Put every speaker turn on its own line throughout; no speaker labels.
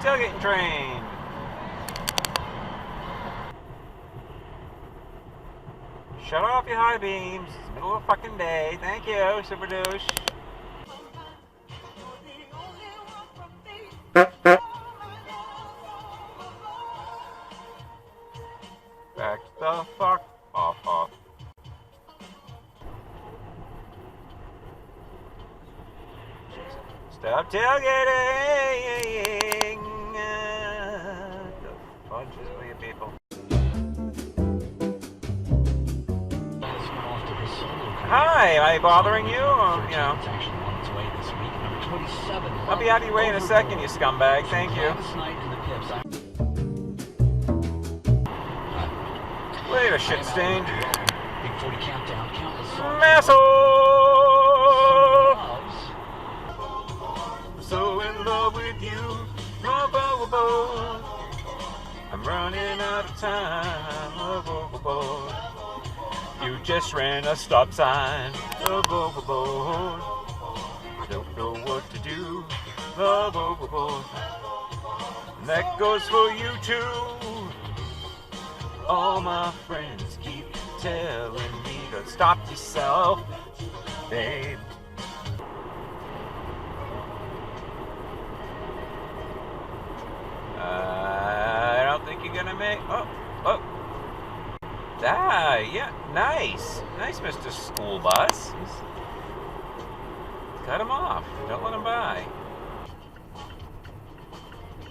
tailgating train. Shut off your high beams. It's the middle of the fucking day. Thank you, Super Douche. Back the fuck off. Stop tailgating! The fudges with you people. Hi, am I bothering you? You know. I'll be out of your way in a second, you scumbag. Thank you. Wait a shit stain. Masshole! So in love with you, I'm running out of time. You just ran a stop sign. Don't know what to do. And that goes for you too. All my friends keep telling me to stop yourself, babe. I don't think you're gonna make. Oh. Yeah, nice, Mr. School Bus. Cut him off. Don't let him by.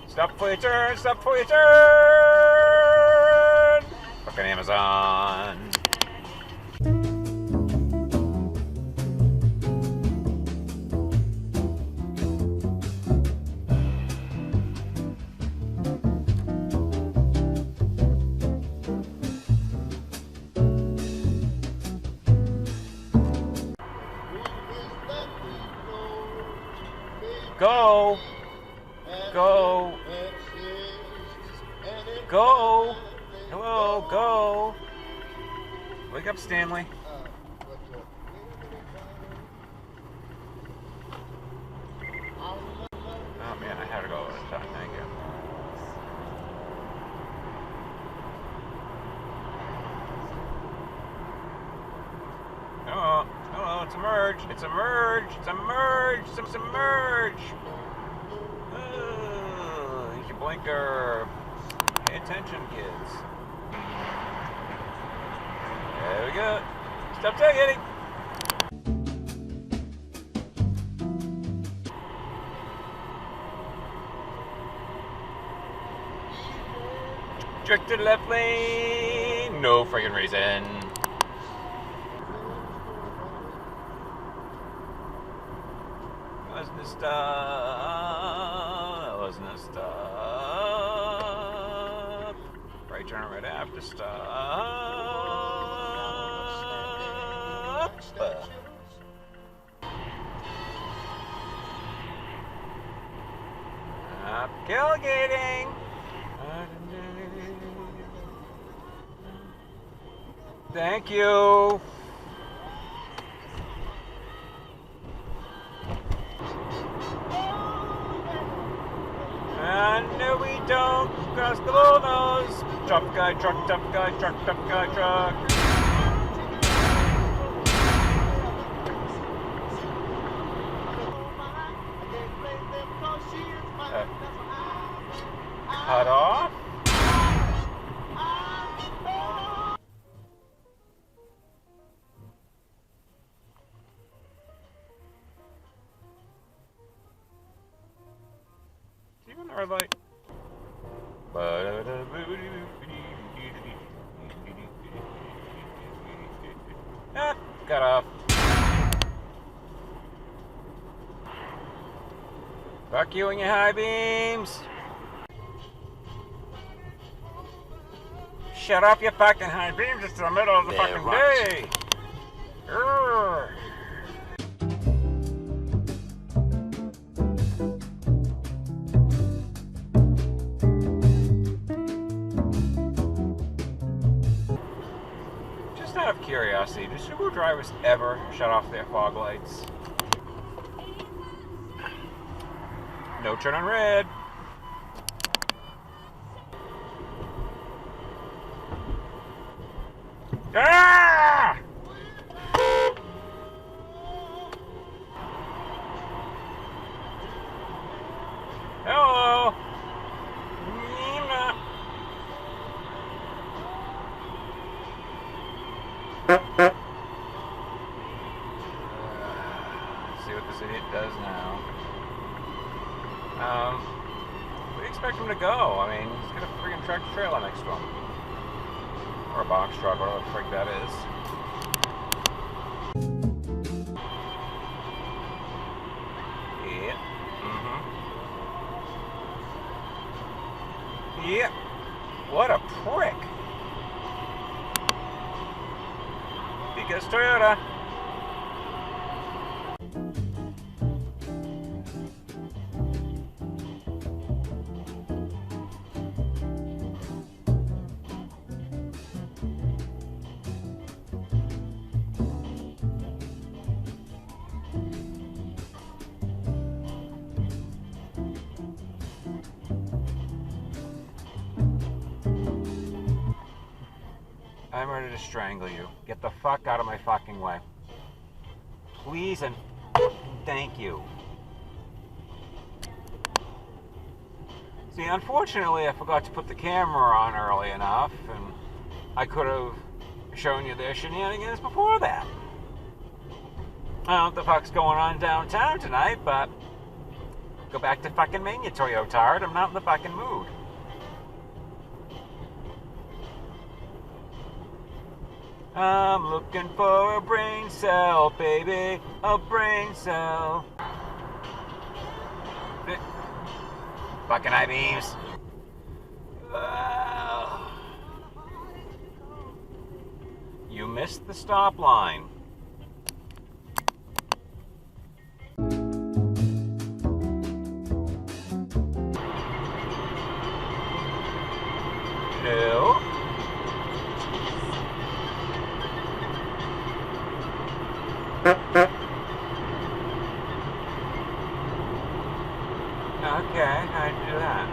Stop before you turn. Fucking Amazon. Go. Hello, go. Wake up, Stanley. Oh man, I had to go over the top. Thank you. Oh, it's a merge. Use your blinker. Pay attention, kids. There we go. Stop tailgating. Jerk to the left lane. No friggin' reason. Wasn't a stop. Right turn right after stop. Stop tailgating. Thank you. No, we don't cross the bullnose. Tough guy, truck. Cut off. Even the red light. Cut off. Fuck you and your high beams. Shut up, you fucking high beams. It's the middle of the fucking day. Urgh. Just out of curiosity, do Subaru drivers ever shut off their fog lights? No turn on red. Ah! Hello. Nina. See what this idiot does now. Where do you expect him to go? I mean, he's got a friggin' tractor trailer next to him. Or a box truck, whatever the frig that is. Yeah. Mm-hmm. Yep. What a prick. Because Toyota. I'm ready to strangle you. Get the fuck out of my fucking way. Please and thank you. See, unfortunately, I forgot to put the camera on early enough, and I could have shown you their shenanigans before that. I don't know what the fuck's going on downtown tonight, but go back to fucking Mania, Toyotard. I'm not in the fucking mood. I'm looking for a brain cell, baby, a brain cell. Fucking I-beams. You missed the stop line. No. Okay, how'd you do that?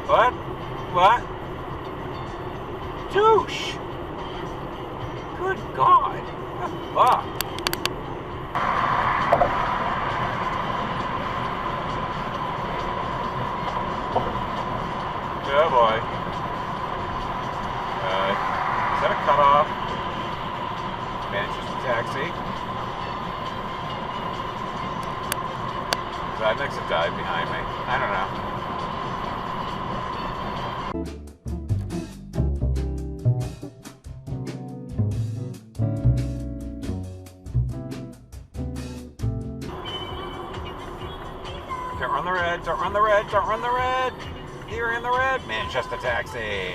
What? What? Douche! Good God! What the fuck? Oh boy. Is that a cutoff? Manchester taxi. So that makes a dive behind me. I don't know. Don't run the red, don't run the red, don't run the red! You're in the red, Manchester taxi.